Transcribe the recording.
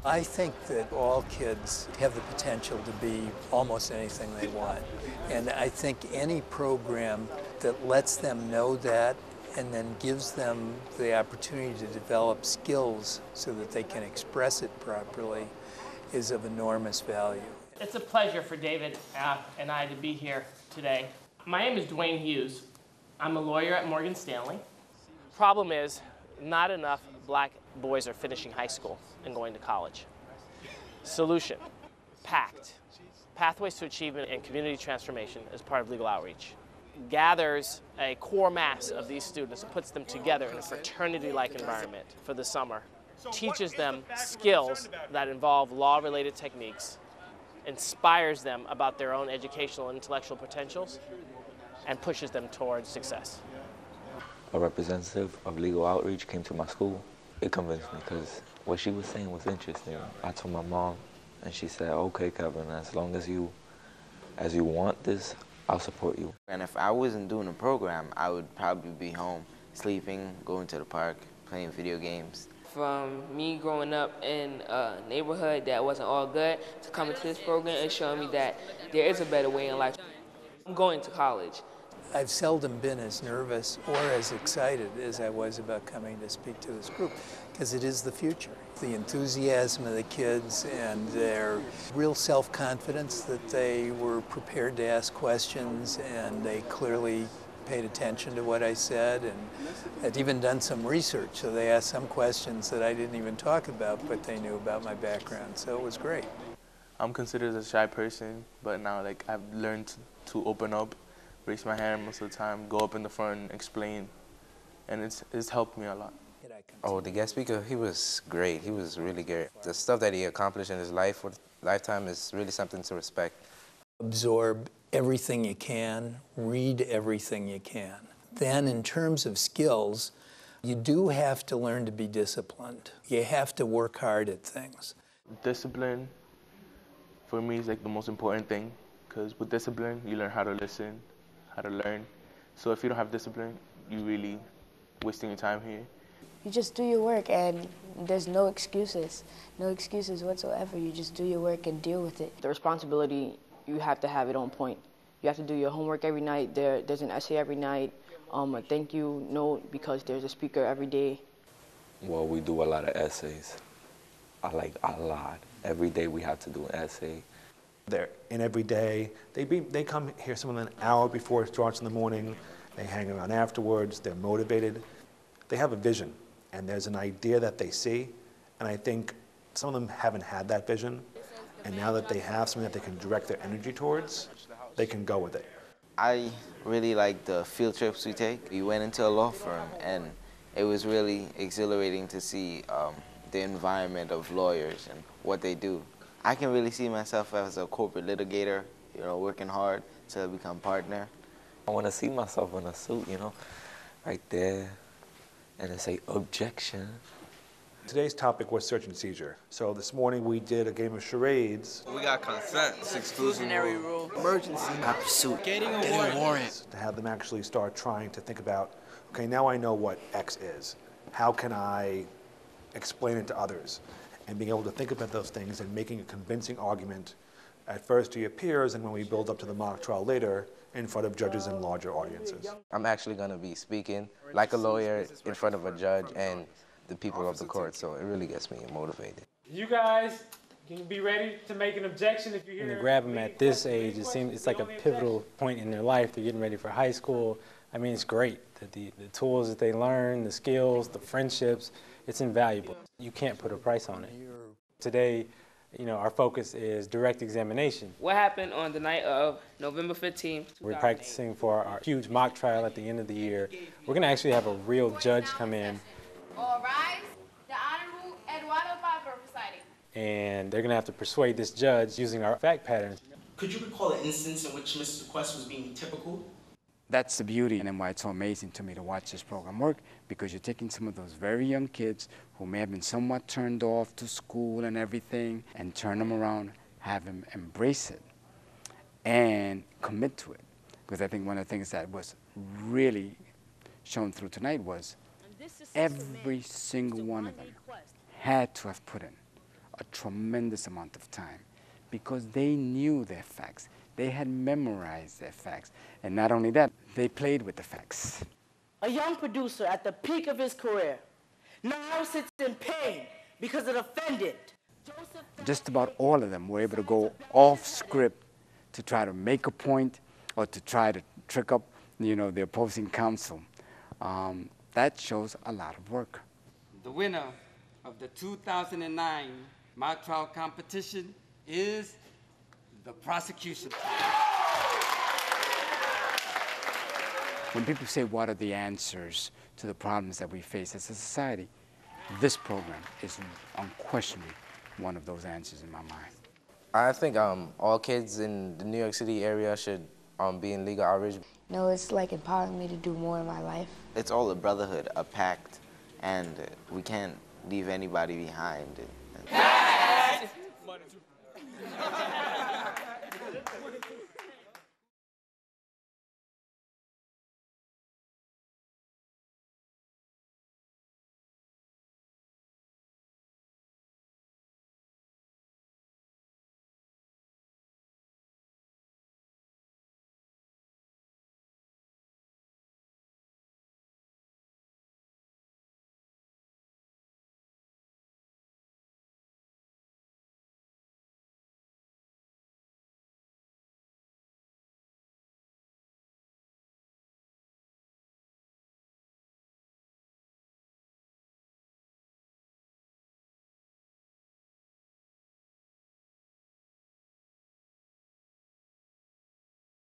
I think that all kids have the potential to be almost anything they want. And I think any program that lets them know that and then gives them the opportunity to develop skills so that they can express it properly is of enormous value. It's a pleasure for David and I to be here today. My name is Dwayne Hughes. I'm a lawyer at Morgan Stanley. Problem is, not enough black boys are finishing high school and going to college. Solution, PACT, Pathways to Achievement and Community Transformation, as part of Legal Outreach. Gathers a core mass of these students and puts them together in a fraternity-like environment for the summer. Teaches them skills that involve law-related techniques, inspires them about their own educational and intellectual potentials, and pushes them towards success. A representative of Legal Outreach came to my school. It convinced me because what she was saying was interesting. I told my mom, and she said, "Okay, Kevin, as long as you want this, I'll support you." And if I wasn't doing a program, I would probably be home, sleeping, going to the park, playing video games. From me growing up in a neighborhood that wasn't all good to coming to this program and showing me that there is a better way in life. I'm going to college. I've seldom been as nervous or as excited as I was about coming to speak to this group, because it is the future. The enthusiasm of the kids and their real self-confidence that they were prepared to ask questions, and they clearly paid attention to what I said, and had even done some research, so they asked some questions that I didn't even talk about, but they knew about my background, so it was great. I'm considered a shy person, but now I've learned to open up, raise my hand most of the time, go up in the front and explain, and it's helped me a lot. Oh, the guest speaker, he was great. He was really great. The stuff that he accomplished in his lifetime is really something to respect. Absorb everything you can, read everything you can. Then in terms of skills, you do have to learn to be disciplined. You have to work hard at things. Discipline, for me, is the most important thing, because with discipline, you learn how to listen, how to learn. So if you don't have discipline, you're really wasting your time here. You just do your work, and there's no excuses whatsoever. You just do your work and deal with it. The responsibility, you have to have it on point. You have to do your homework every night. There's an essay every night, a thank you note because there's a speaker every day. Well, we do a lot of essays. A lot. Every day we have to do an essay. They're in every day. They come here some an hour before it starts in the morning. They hang around afterwards. They're motivated. They have a vision, and there's an idea that they see, and I think some of them haven't had that vision, and now that they have something that they can direct their energy towards, they can go with it. I really like the field trips we take. We went into a law firm, and it was really exhilarating to see the environment of lawyers and what they do. I can really see myself as a corporate litigator, working hard to become partner. I want to see myself in a suit, right there, and it say, "Objection." Today's topic was search and seizure. So this morning we did a game of charades. We got consent. It's exclusionary rule. Emergency. Pursuit. Getting a warrant. To have them actually start trying to think about, okay, now I know what X is. How can I explain it to others? And being able to think about those things and making a convincing argument at first to your peers, and when we build up to the mock trial later, in front of judges and larger audiences. I'm actually going to be speaking like a lawyer in front of a judge and the people of the court, so it really gets me motivated. You guys can be ready to make an objection if you hear. When they grab them at this age, it's like a pivotal point in their life. They're getting ready for high school. I mean, it's great that the tools that they learn, the skills, the friendships, it's invaluable. You can't put a price on it. Today, our focus is direct examination. What happened on the night of November 15th? We're practicing for our huge mock trial at the end of the year. We're going to actually have a real judge come in. All rise. The Honorable Eduardo Barber presiding. And they're going to have to persuade this judge using our fact patterns. Could you recall an instance in which Mr. Quest was being typical? That's the beauty and why it's so amazing to me to watch this program work, because you're taking some of those very young kids who may have been somewhat turned off to school and everything and turn them around, have them embrace it and commit to it. Because I think one of the things that was really shown through tonight was every single one of them had to have put in a tremendous amount of time because they knew their facts. They had memorized their facts. And not only that, they played with the facts. A young producer at the peak of his career now sits in pain because of the defendant. Just about all of them were able to go off script to try to make a point or to try to trick up, the opposing counsel. That shows a lot of work. The winner of the 2009 mock trial competition is the prosecution. When people say, what are the answers to the problems that we face as a society, this program is unquestionably one of those answers in my mind. I think all kids in the New York City area should be in legal outreach. No, it's like empowering me to do more in my life. It's all a brotherhood, a pact, and we can't leave anybody behind.